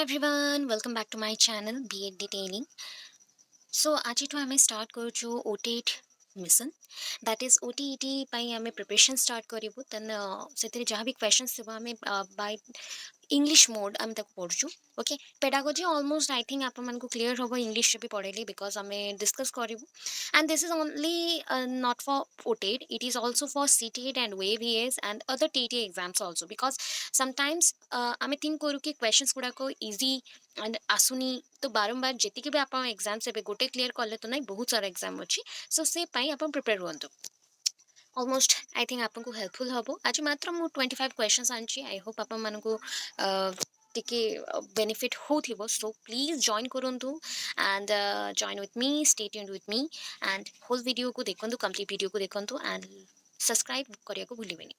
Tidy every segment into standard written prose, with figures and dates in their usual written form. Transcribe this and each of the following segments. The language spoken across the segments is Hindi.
everyone, welcome back to my channel B8 Detailing. So ଆଜିଠୁ ଆମେ ଷ୍ଟାର୍ଟ କରୁଛୁ OTET mission that is OTET ପାଇଁ ଆମେ ପ୍ରିପରେସନ୍ ଷ୍ଟାର୍ଟ କରିବୁ ଦେନ୍ ସେଥିରେ ଯାହା ବି କ୍ୱେଶ୍ଚନ୍ସ ଥିବ ଆମେ ବାଇ इंग्लिश मोड आम तक पढ़ु okay pedagogy almost I think आप क्लीयर हम इंग्लिश भी पढ़ेली बिकज आम डिस्कस करूँ and this is only not for OTET it is also for CTET and WAVES and other TTA exams also because sometimes आम थिंक करूँ कि क्वेश्चंस गुड़ाक इजी एंड आसुनी तो बारंबार जी भी आप एग्जाम से गोटे क्लीयर कले तो ना बहुत सारा एग्जाम अच्छी सो से आप प्रिपेयर हूँ ऑलमोस्ट आई थिंक आपको हेल्पफुल हम आज मात्र मु 25 क्वेश्चंस आनी आई होप आप टिके बेनिफिट हो सो प्लीज जॉइन करूँ and join with me stay tuned with me and whole video को देखो कंप्लीट वीडियो को देखो एंड सब्सक्राइब करने को भूलें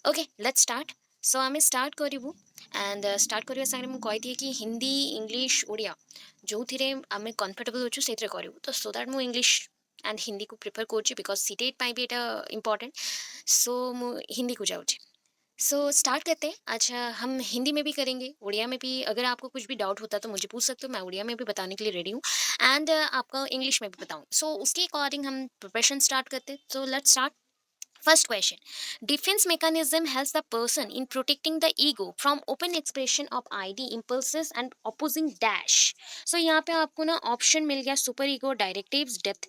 ओके लेट्स स्टार्ट सो आम स्टार्ट करूँ एंड स्टार्ट करने सागे मुझे कहीदिए कि हिंदी इंग्लिश ओडिया जो थे आम कंफर्टेबल अच्छु से करूँ तो सो दैट मुझे इंग्लिश एंड हिंदी को प्रिफर करुँच बिकज CTET भी यहाँ इम्पोर्टेंट सो मु हिंदी को जाऊँ सो स्टार्ट करते हैं। अच्छा हम हिंदी में भी करेंगे उड़िया में भी अगर आपको कुछ भी डाउट होता है तो मुझे पूछ सकते हो मैं उड़िया में भी बताने के लिए रेडी हूँ एंड आपका इंग्लिश में भी बताऊँ सो उसके अकॉर्डिंग हम प्रिपरेशन स्टार्ट करते हैं so let's start First question. Defense mechanism helps the person in protecting the ego from open expression of ID, impulses and opposing dash. So यहाँ पे आपको ना ऑप्शन मिल गया super ego directives depth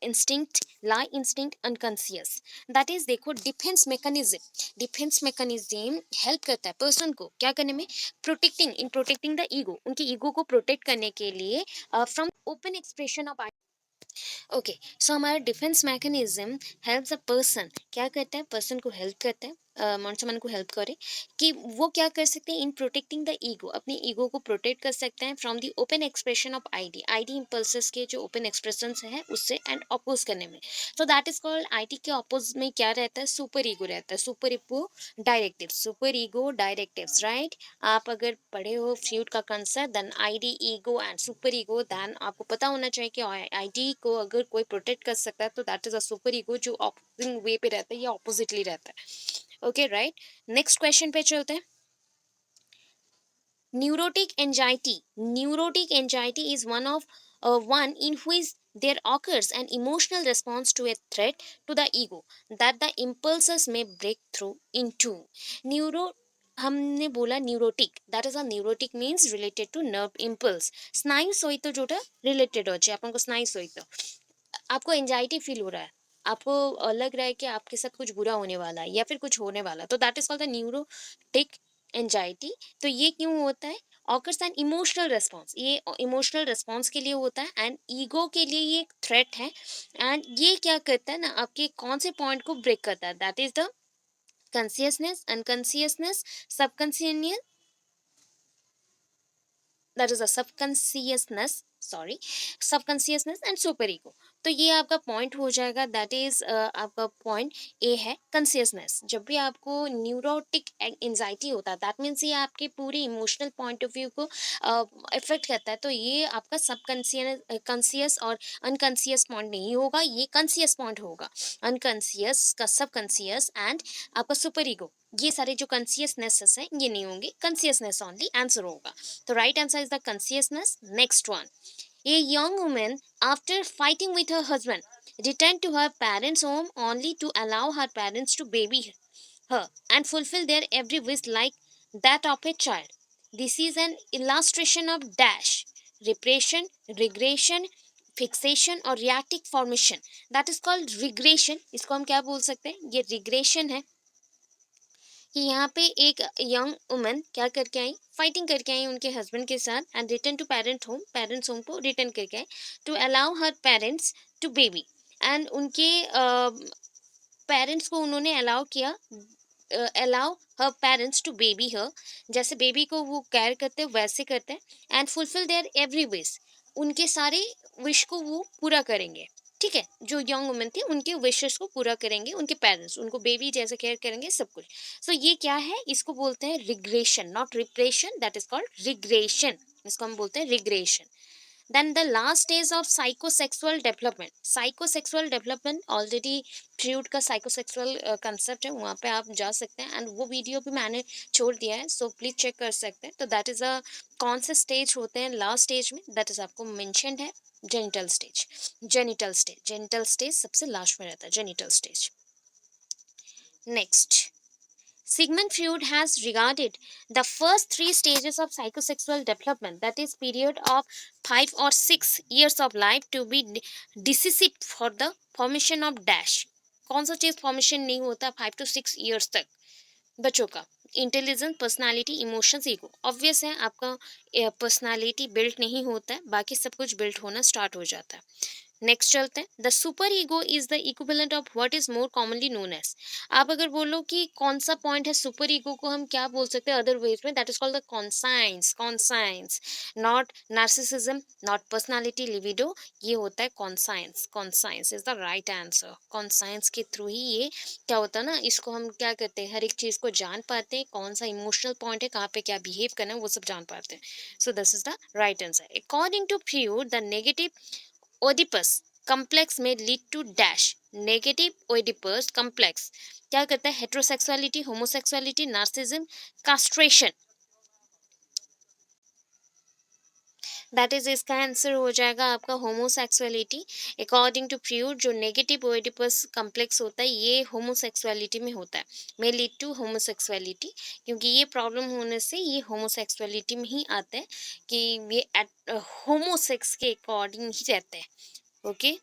instinct lie instinct unconscious that is देखो डिफेंस मैकेनिज्म हेल्प करता है पर्सन को क्या करने में प्रोटेक्टिंग द ईगो उनकी ईगो को प्रोटेक्ट करने के लिए from open expression of okay so हमारा defence mechanism help the person क्या करता है पर्सन को हेल्प करता है मनुष्य मन को हेल्प करे कि वो क्या कर सकते हैं इन प्रोटेक्टिंग द ईगो अपनी ईगो को प्रोटेक्ट कर सकते हैं from the open expression of ID impulses के जो ओपन एक्सप्रेशन है उससे एंड अपोज करने में so that is called IT के अपोज में क्या रहता है सुपर ईगो रहता है सुपर ईगो डायरेक्टिव्स राइट आप अगर पढ़े हो फ्लूइड का concept then id ego and super ego then आपको पता होना चाहिए कि आईडी को अगर कोई प्रोटेक्ट कर सकता है तो that is a super ego जो ऑपोजिंग वे पे रहता है या ऑपोजिटली रहता है ओके राइट नेक्स्ट क्वेश्चन पे चलते हैं neurotic anxiety is one in which there occurs an emotional response to a threat to the ego that the impulses may break through into neuro हमने बोला neurotic that is a neurotic means related to nerve impulse स्नायु सहित जोटा रिलेटेड अच्छे आपको स्नायु सहित आपको एंजाइटी फील हो रहा है आपको लग रहा है कि आपके साथ कुछ बुरा होने वाला है या फिर कुछ होने वाला तो that is called the neurotic anxiety तो ये क्यों होता है ऑकर्स एन इमोशनल रेस्पॉन्स ये इमोशनल रेस्पॉन्स के लिए होता है एंड ईगो के लिए ये एक थ्रेट है एंड ये क्या करता है ना आपके कौन से पॉइंट को ब्रेक करता है that is the consciousness unconsciousness subconscious that is a subconsciousness and super ego तो ये आपका पॉइंट हो जाएगा दैट इज आपका पॉइंट ए है कंसियसनेस जब भी आपको न्यूरोटिक एंजाइटी होता है दैट मीन्स ये आपके पूरे इमोशनल पॉइंट ऑफ व्यू को इफेक्ट करता है तो ये आपका कंसियस और अनकॉन्सियस पॉइंट नहीं होगा ये कंसियस पॉइंट होगा अनकॉन्सियस का सबकॉन्सियस एंड आपका सुपर ईगो ये सारे जो कंसियसनेस हैं ये नहीं होंगे कंसियसनेस ओनली आंसर होगा तो right answer is the consciousness next one A young woman, after fighting with her husband, returned to her parents' home only to allow her parents to baby her and fulfill their every wish like that of a child. This is an illustration of dash, repression, regression, fixation और reactive formation. That is called regression. इसको हम क्या बोल सकते हैं ये regression है कि यहाँ पे एक यंग वुमन क्या करके आई फाइटिंग करके आई उनके हस्बैंड के साथ and return to parents home को रिटर्न करके I to allow her parents to baby and उनके पेरेंट्स को उन्होंने अलाउ किया allow her parents to baby her जैसे बेबी को वो केयर करते हैं वैसे करते हैं and fulfil there every wish उनके सारे विश को वो पूरा करेंगे ठीक है जो यंग वुमेन थी उनके विशेस को पूरा करेंगे उनके पेरेंट्स उनको बेबी जैसे केयर करेंगे सब कुछ सो ये क्या है इसको बोलते हैं regression not repression that is called regression इसको हम बोलते हैं regression then the last stage of psychosexual development, psychosexual development already Freud का साइकोसेक्सुअल कंसेप्ट है, वहाँ पे आप जा सकते हैं एंड वो वीडियो भी मैंने छोड़ दिया है, सो प्लीज चेक कर सकते हैं। तो दैट इज़ अ कौन से स्टेज होते हैं लास्ट स्टेज में, दैट इज आपको मेंशन्ड है जेनिटल स्टेज। जेनिटल स्टेज सबसे लास्ट में रहता है, genital stage. Next, Sigmund Freud has regarded the first three stages of psychosexual development, that is period of 5 or 6 years of life, to be decisive for the formation of dash। कौन सा चीज फॉर्मेशन नहीं होता 5 to 6 years तक बच्चों का? Intelligence, personality, emotions, ego. Obvious है आपका पर्सनालिटी बिल्ड नहीं होता है, बाकी सब कुछ बिल्ड होना स्टार्ट हो जाता है। नेक्स्ट चलते हैं, the super ego is the equivalent of what is more commonly known as. आप अगर बोलो कि कौन सा पॉइंट है सुपर ईगो को हम क्या बोल सकते हैं अदर वेज में, that is called the conscience, not narcissism, not personality libido, ये होता है conscience is the right answer. Conscience के थ्रू ही ये क्या होता है ना, इसको हम क्या कहते हैं, हर एक चीज को जान पाते हैं, कौन सा इमोशनल पॉइंट है, कहाँ पे क्या बिहेव करना है, वो सब जान पाते हैं। So this is the right answer. According to Freud, the negative Oedipus complex में lead to dash. Negative Oedipus complex क्या करता है, heterosexuality, homosexuality, narcissism, castration. That is इसका आंसर हो जाएगा आपका होमोसेक्सुअलिटी। अकॉर्डिंग टू फ्रूड, जो नेगेटिव ओडिपस कम्प्लेक्स होता है ये होमोसेक्सुअलिटी में होता है, मे लीड टू होमोसेक्सुअलिटी, क्योंकि ये प्रॉब्लम होने से ये होमोसेक्सुअलिटी में ही आते हैं कि ये होमोसेक्स के अकॉर्डिंग ही रहते हैं। Okay,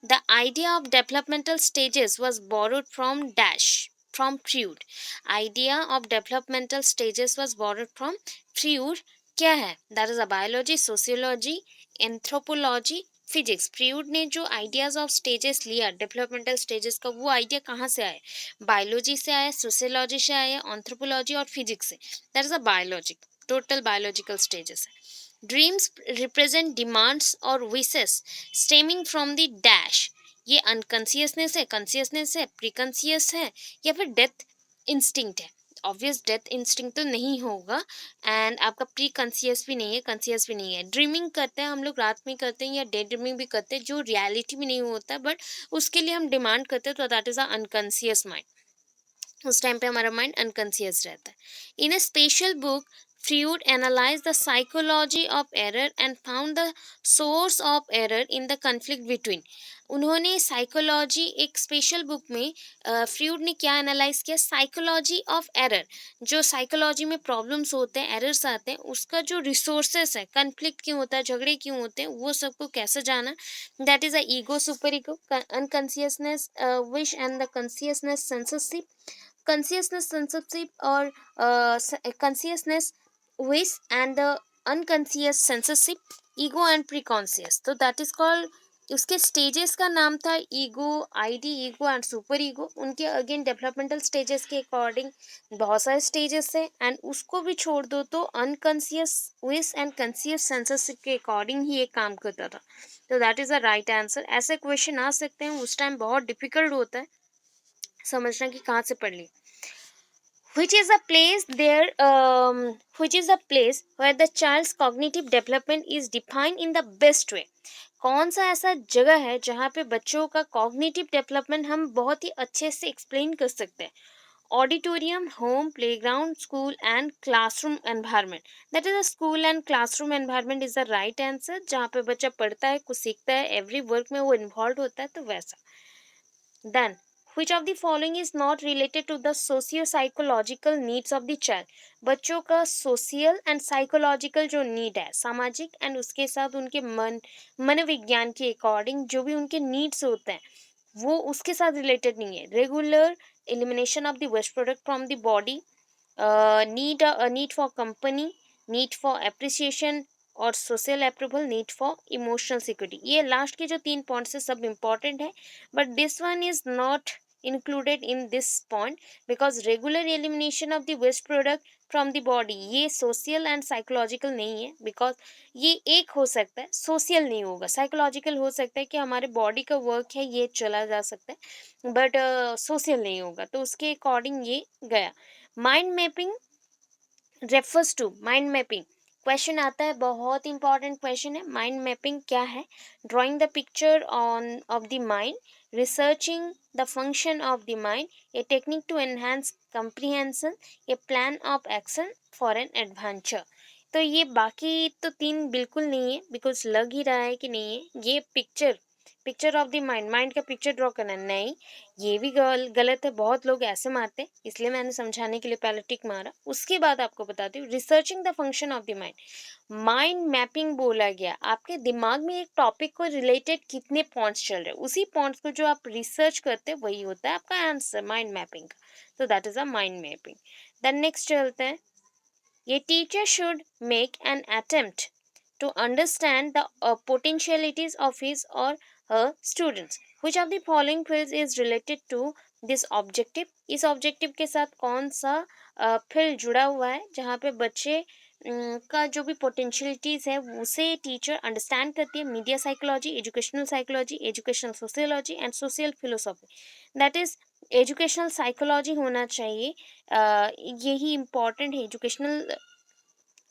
The idea of developmental stages was borrowed from Dash, from Freud। Idea of developmental stages was borrowed from Freud। क्या है? That is a biology, sociology, anthropology, physics. Freud ने जो आइडियाज ऑफ स्टेजेस लिया डेवलपमेंटल स्टेजेस का, वो आइडिया कहाँ से आया? बायोलॉजी से आया, सोशियोलॉजी से आया, एंथ्रोपोलॉजी और फिजिक्स से। That is a biologic, total biological stages है। ड्रीम्स रिप्रेजेंट डिमांड्स और wishes stemming from the dash. ये अनकॉन्सियसनेस है, कॉन्सियसनेस है, प्रीकॉन्सियस है, या फिर डेथ इंस्टिंक्ट है? ऑब्वियस डेथ इंस्टिंक्ट तो नहीं होगा, एंड आपका प्री कॉन्सियस भी नहीं है, कॉन्सियस भी नहीं है। ड्रीमिंग करते हैं हम लोग, रात में करते हैं या डे ड्रीमिंग भी करते हैं, जो रियलिटी में नहीं होता, बट उसके लिए हम डिमांड करते हैं, तो that is a unconscious mind. उस टाइम पे हमारा माइंड अनकॉन्सियस रहता है। In a special book, Freud analyse the psychology of error and found the source of error in the conflict between. उन्होंने साइकोलॉजी, एक स्पेशल बुक में फ्रूड ने क्या एनालाइज किया, साइकोलॉजी ऑफ एरर, जो साइकोलॉजी में प्रॉब्लम्स होते हैं, एरर्स आते हैं, उसका जो रिसोर्सेस है, कन्फ्लिक्ट क्यों होता है, झगड़े क्यों होते हैं, वो सबको कैसे जाना। That is a ego, super ego, unconsciousness wish and the consciousness censorship, consciousness censorship or consciousness wish and the unconscious censorship, ego and preconscious। तो दैट इज कॉल्ड, उसके स्टेजेस का नाम था ego, ID, ego and super ego. उनके अगेन डेवलपमेंटल स्टेजेस के अकॉर्डिंग बहुत सारे स्टेजेस है, एंड उसको भी छोड़ दो तो unconscious wish and conscious censorship के अकॉर्डिंग ही ये काम करता था। तो that is the right answer. ऐसे क्वेश्चन आ सकते हैं, उस टाइम बहुत डिफिकल्ट होता है समझना कि कहाँ से पढ़ ली। which is a place there which is a place where the child's cognitive development is defined in the best way। कौन सा ऐसा जगह है जहाँ पे बच्चों का कॉग्निटिव डेवलपमेंट हम बहुत ही अच्छे से एक्सप्लेन कर सकते हैं? Auditorium, home, playground, school and classroom environment. That is a school and classroom environment is the right answer, जहाँ पे बच्चा पढ़ता है, कुछ सीखता है, एवरी वर्क में वो इन्वॉल्व होता है, तो वैसा। Then, which of the following is not related to the socio-psychological needs of the child? बच्चों का सोशियल एंड साइकोलॉजिकल जो नीड है, सामाजिक एंड उसके साथ उनके मनोविज्ञान के अकॉर्डिंग जो भी उनके नीड्स होते हैं, वो उसके साथ रिलेटेड नहीं है। Regular elimination of the waste product from the body, need for company, need for appreciation और social approval, need for emotional security. ये लास्ट के जो 3 पॉइंट्स है सब इंपॉर्टेंट है, but this one is not included in this point because regular elimination of the waste product from the body ये social and psychological नहीं है, because ये एक हो सकता है, social नहीं होगा, psychological हो सकता है कि हमारे body का work है, ये चला जा सकता है, but social नहीं होगा, तो उसके according ये गया। mind mapping refers to mind mapping question आता है, बहुत इंपॉर्टेंट क्वेश्चन है, माइंड मैपिंग क्या है? Drawing the picture on of the mind, researching the function of the mind, a technique to enhance comprehension, a plan of action for an adventure. तो ये बाकी तो तीन बिल्कुल नहीं है, बिकॉज लग ही रहा है कि नहीं है। ये picture, picture of the mind, mind का पिक्चर ड्रॉ करना नहीं, ये भी गलत है। बहुत लोग ऐसे मारते हैं, इसलिए मैंने समझाने के लिए पहले टिक मारा। उसके बाद आपको बताती हूँ, researching the function of the mind. Mind mapping बोला गया, आपके दिमाग में एक टॉपिक को रिलेटेड कितने पॉइंट्स चल रहे हैं, उसी पॉइंट्स को जो आप रिसर्च करते हैं वही होता है आपका आंसर माइंड मैपिंग का। तो that is a mind mapping. Then next चलते हैं, ये teacher should make an attempt to understand the potentialities of his or her students. Which of the following fields is related to this objective? इस ऑब्जेक्टिव के साथ कौन सा फील्ड जुड़ा हुआ है जहाँ पे बच्चे का जो भी पोटेंशियलिटीज़ है उसे टीचर अंडरस्टैंड करती है? Media psychology, educational sociology and social philosophy. That is educational psychology होना चाहिए। यही इम्पॉर्टेंट है, एजुकेशनल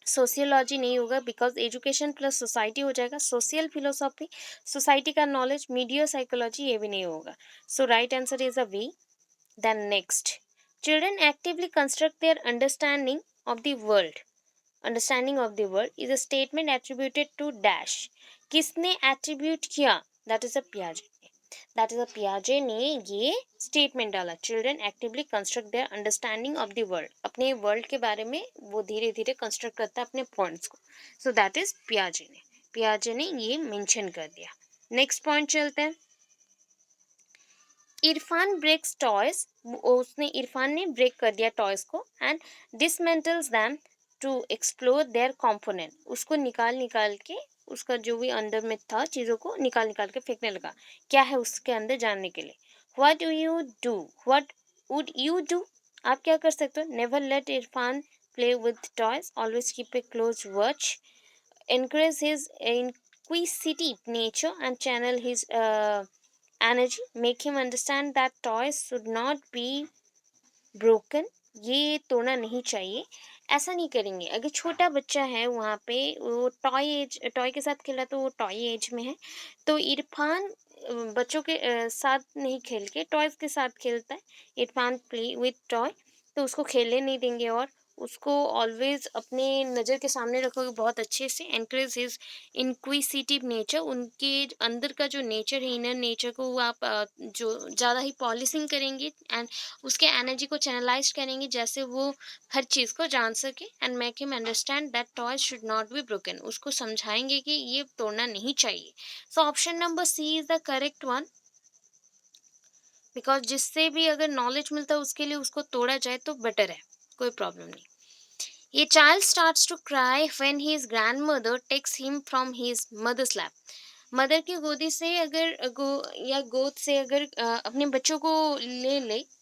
सोशियोलॉजी नहीं होगा, बिकॉज एजुकेशन प्लस सोसाइटी हो जाएगा। सोशल फिलोसॉफी, सोसाइटी का नॉलेज, मीडिया साइकोलॉजी ये भी नहीं होगा। So right answer is a V. Then next, children actively construct their understanding of the world. Understanding of the world is a statement attributed to dash. किसने एट्रीब्यूट किया? दैट इज अ पियाजे। दैट इज अ पियाजे ने ये स्टेटमेंट डाला, children actively construct their understanding of the world. अपने वर्ल्ड के बारे में वो धीरे धीरे कंस्ट्रक्ट करता है अपने पॉइंट्स को। सो दैट इज पियाजे ने ये मेंशन कर दिया। नेक्स्ट पॉइंट चलते हैं, इरफान ब्रेक्स टॉयज। इरफान ने ब्रेक कर दिया टॉयज को and dismantles them to explore their component. उसको निकाल निकाल के, उसका जो भी अंदर में था चीज़ों को निकाल निकाल के फेंकने लगा, क्या है उसके अंदर जानने के लिए। What would you do? आप क्या कर सकते हो? Never let Irfan play with toys, always keep a close watch, encourage his inquisitive nature and channel his energy, make him understand that toys should not be broken। ये तोड़ना नहीं चाहिए। ऐसा नहीं करेंगे, अगर छोटा बच्चा है वहाँ पे, वो टॉय के साथ खेला, तो वो टॉय एज में है, तो इरफान बच्चों के साथ नहीं खेल के टॉयज के साथ खेलता है। इरफान प्ले विथ टॉय, तो उसको खेलने नहीं देंगे, और उसको ऑलवेज अपने नज़र के सामने रखोगे बहुत अच्छे से। एनकरेज हिज इंक्विसिटिव नेचर, उनके अंदर का जो नेचर है, इनर नेचर को वो आप जो ज़्यादा ही पॉलिशिंग करेंगे एंड उसके एनर्जी को चैनलाइज करेंगे, जैसे वो हर चीज़ को जान सके। And make him understand that toys should not be broken, उसको समझाएंगे कि ये तोड़ना नहीं चाहिए। So option number C is the correct one, because जिससे भी अगर नॉलेज मिलता है उसके लिए उसको तोड़ा जाए तो बेटर है, कोई प्रॉब्लम नहीं। A child starts to cry when his grandmother takes him from his mother's lap. Mother की गोदी से अगर या गोद से अगर अपने बच्चों को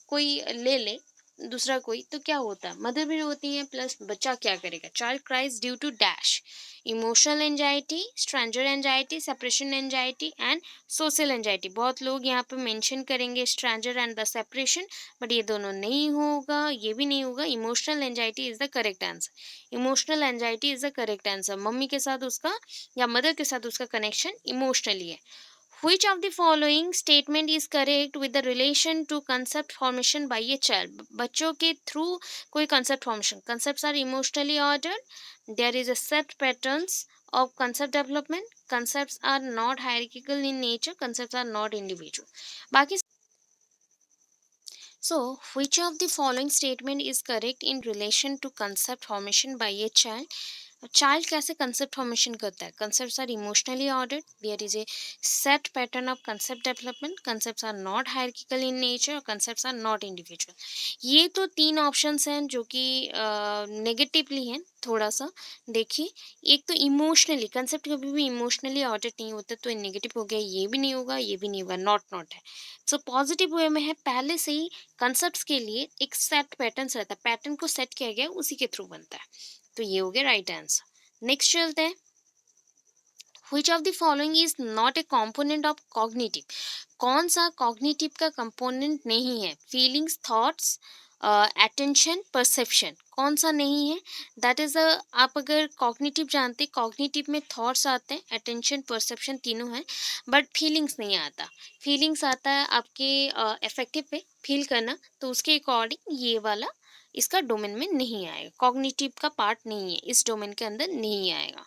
कोई ले ले दूसरा कोई, तो क्या होता है? मदर भी रोती है प्लस बच्चा क्या करेगा? Child cries due to dash, emotional anxiety, stranger anxiety, separation anxiety and social anxiety. बहुत लोग यहाँ पे मेंशन करेंगे stranger and the separation, but ये दोनों नहीं होगा, ये भी नहीं होगा। Emotional anxiety is the correct answer. Emotional anxiety is the correct answer. Mummy के साथ उसका या मदर के साथ उसका कनेक्शन इमोशनली है। Which of the following statement is correct with the relation to concept formation by a child? बच्चों के थ्रू कोई concept formation, concepts are emotionally ordered, there is a set patterns of concept development, concepts are not hierarchical in nature, concepts are not individual। बाकी, so which of the following statement is correct in relation to concept formation by a child? Child कैसे कंसेप्ट फॉर्मेशन करता है? Concept are emotionally ordered, there is a set pattern of concept development, concept are not hierarchical in nature और कंसेप्ट आर नॉट इंडिविजुअल। ये तो तीन ऑप्शंस हैं जो कि नेगेटिवली हैं थोड़ा सा। देखिए, एक तो इमोशनली, कंसेप्ट कभी भी इमोशनली ऑर्डर्ड नहीं होता, तो नेगेटिव हो गया, ये भी नहीं होगा, ये भी नहीं होगा, नॉट है। सो पॉजिटिव वे में है, पहले से ही कंसेप्ट के लिए एक सेट पैटर्न रहता है, पैटर्न को सेट किया गया उसी के थ्रू बनता है, तो ये हो गया राइट आंसर। नेक्स्ट चलते हैं, which of the following is not a component of cognitive? कौन सा कॉग्निटिव का कंपोनेंट नहीं है? फीलिंग्स, थॉट्स अटेंशन परसेप्शन कौन सा नहीं है, दैट इज़ आप अगर कॉग्निटिव जानते, कॉग्निटिव में थॉट्स आते हैं, अटेंशन परसेप्शन तीनों हैं, बट फीलिंग्स नहीं आता। फीलिंग्स आता है आपके अफेक्टिव पे फील करना, तो उसके अकॉर्डिंग ये वाला इसका डोमेन में नहीं आएगा, कॉग्निटिव का पार्ट नहीं है, इस डोमेन के अंदर नहीं आएगा।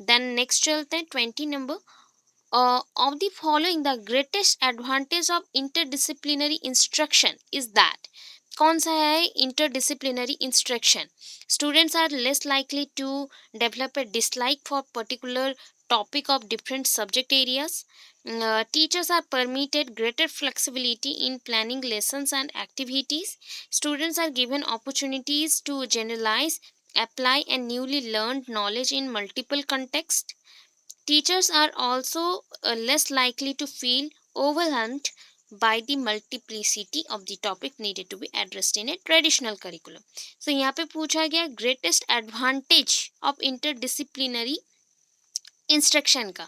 देन नेक्स्ट चलते हैं 20 number. Of the following, the greatest advantage of interdisciplinary instruction is that, कौन सा है interdisciplinary instruction? Students are less likely to develop a dislike for particular topic of different subject areas. Teachers are permitted greater flexibility in planning lessons and activities. Students are given opportunities to generalize, apply, and newly learned knowledge in multiple contexts. Teachers are also less likely to feel overwhelmed by the multiplicity of the topic needed to be addressed in a traditional curriculum. So यहाँ पे पूछा गया greatest advantage of interdisciplinary instruction का।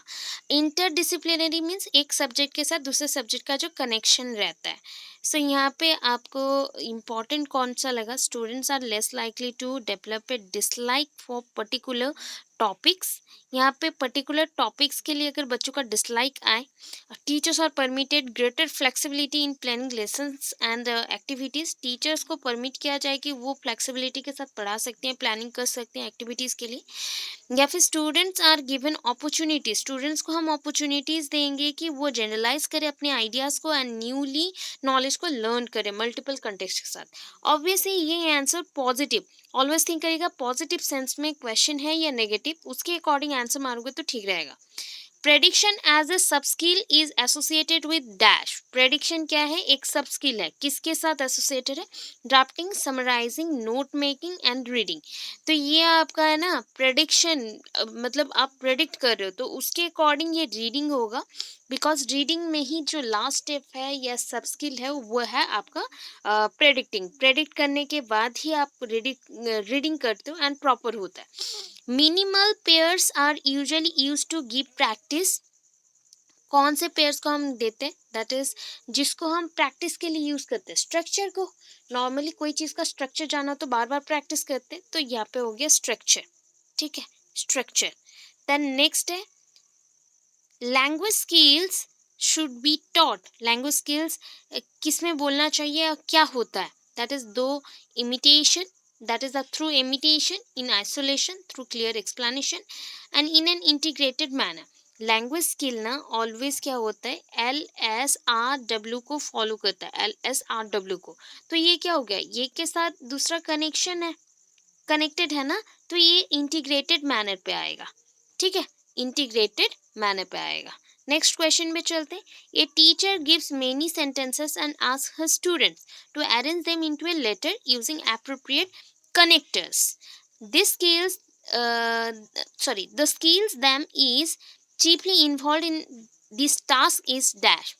इंटरडिसिप्लिनरी मीन्स एक सब्जेक्ट के साथ दूसरे सब्जेक्ट का जो कनेक्शन रहता है। सो यहाँ पे आपको इम्पॉर्टेंट कौन सा लगा? Students are less likely to develop a dislike for particular topics. यहाँ पे पर्टिकुलर टॉपिक्स के लिए अगर बच्चों का डिसलाइक आए, teachers are permitted greater flexibility in planning lessons and activities. Teachers को परमिट किया जाए कि वो फ्लेक्सिबिलिटी के साथ पढ़ा सकते हैं, प्लानिंग कर सकते हैं एक्टिविटीज़ के लिए। या फिर students are given opportunities, students को हम अपॉर्चुनिटीज देंगे कि वो जनरलाइज करें अपने आइडियाज़ को एंड न्यूली नॉलेज को लर्न करें मल्टीपल कंटेक्स्ट के साथ। ऑब्वियसली ये आंसर पॉजिटिव, ऑलवेज थिंक करिएगा पॉजिटिव सेंस में क्वेश्चन है या नेगेटिव, उसके अकॉर्डिंग आंसर मारोगे तो ठीक रहेगा। प्रेडिक्शन एज ए सब skill is associated with dash. Prediction क्या है? एक सब स्किल है, किसके साथ एसोसिएटेड है? Drafting, summarising, note making and reading. तो ये आपका है ना प्रेडिक्शन, मतलब आप प्रेडिक्ट कर रहे हो तो उसके अकॉर्डिंग ये रीडिंग होगा, बिकॉज रीडिंग में ही जो लास्ट स्टेप है या सब स्किल है वो है आपका प्रेडिक्टिंग। प्रेडिक्ट करने के बाद ही आप रीडिंग करते हो एंड प्रॉपर होता है। Minimal pairs are usually use to give practice. कौन से पेयर्स को हम देते हैं? दैट इज जिसको हम प्रैक्टिस के लिए यूज करते हैं, स्ट्रक्चर को। नॉर्मली कोई चीज का स्ट्रक्चर जाना तो बार बार प्रैक्टिस करते हैं, तो यहाँ पे हो गया स्ट्रक्चर। ठीक है, स्ट्रक्चर। देन नेक्स्ट है language skills should be taught. Language skills किस में बोलना चाहिए और क्या होता है? दैट इज दो imitation, that is through imitation, in isolation, through clear explanation and in an integrated manner. Language skill ना ऑलवेज क्या होता है? LSRW को फॉलो करता है, LSRW को। तो ये क्या हो गया? ये के साथ दूसरा कनेक्शन है, कनेक्टेड है ना, तो ये इंटीग्रेटेड मैनर पे आएगा। ठीक है, इंटीग्रेटेड मैनर पे आएगा। नेक्स्ट क्वेश्चन में चलते हैं। A teacher gives many sentences and asks her students to arrange them into a letter using appropriate connectors. This skills, the skills them is chiefly involved in this task is dash.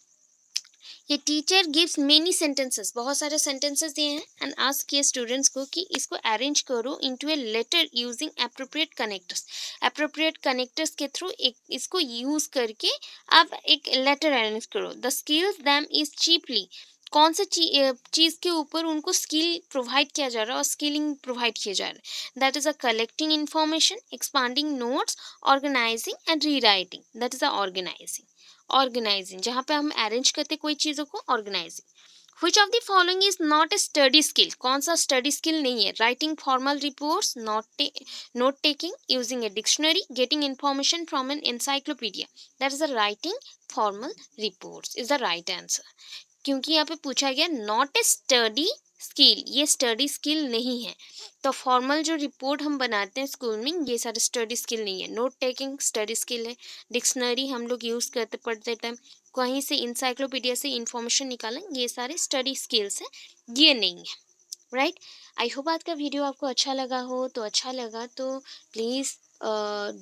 ये टीचर गिव्स मेनी सेंटेंसेस, बहुत सारे सेंटेंसेस दिए हैं एंड आस्क किए स्टूडेंट्स को कि इसको अरेंज करो into a letter using appropriate connectors. Appropriate connectors के थ्रू एक इसको यूज करके आप एक लेटर अरेंज करो। The skills them is cheaply, कौन सा चीज़ के ऊपर उनको स्किल प्रोवाइड किया जा रहा है और स्किलिंग प्रोवाइड किया जा रहा है? That is a collecting information, expanding notes, organising and rewriting. That is a organising. Organising जहाँ पे हम अरेंज करते कोई चीज़ों को, organising. Which of the following is not a study skill? कौन सा स्टडी स्किल नहीं है? Writing formal reports, note taking, using a dictionary, getting information from an encyclopedia. That is the writing formal reports is the right answer. क्योंकि यहाँ पे पूछा गया नॉट ए स्टडी स्किल, ये स्टडी स्किल नहीं है। तो फॉर्मल जो रिपोर्ट हम बनाते हैं स्कूल में, ये सारे स्टडी स्किल नहीं है। नोट टेकिंग स्टडी स्किल है, डिक्शनरी हम लोग यूज़ करते पढ़ते टाइम, कहीं से इंसाइक्लोपीडिया से इंफॉर्मेशन निकालें, ये सारे स्टडी स्किल्स हैं, ये नहीं है। राइट, आई होप आज का वीडियो आपको अच्छा लगा हो। तो अच्छा लगा तो please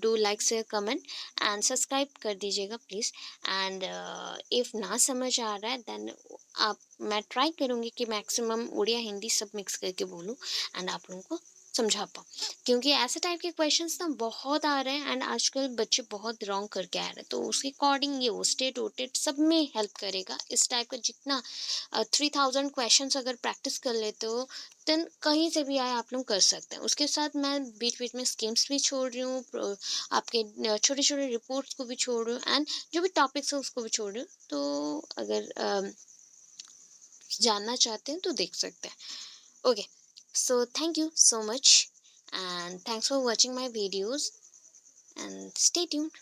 do like share comment and subscribe कर दीजिएगा प्लीज़। एंड इफ़ ना समझ आ रहा है देन मैं ट्राई करूँगी कि मैक्सिमम उड़िया हिंदी सब मिक्स करके बोलूँ एंड आप लोगों को समझा पाऊँ। क्योंकि ऐसे टाइप के क्वेश्चंस ना बहुत आ रहे हैं एंड आजकल बच्चे बहुत रॉन्ग करके आ रहे हैं, तो उसके अकॉर्डिंग ये ओस्टेट ओटेट सब में हेल्प करेगा। इस टाइप का जितना 3000 क्वेश्चंस अगर प्रैक्टिस कर लेते हो, देन कहीं से भी आए आप लोग कर सकते हैं। उसके साथ मैं बीच बीच में स्कीम्स भी छोड़ रही हूँ, आपके छोटे छोटे रिपोर्ट्स को भी छोड़ रही हूँ एंड जो भी टॉपिक्स है उसको भी छोड़ रही हूँ। तो अगर जानना चाहते हैं तो देख सकते हैं। Okay, so thank you so much and thanks for watching my videos and stay tuned.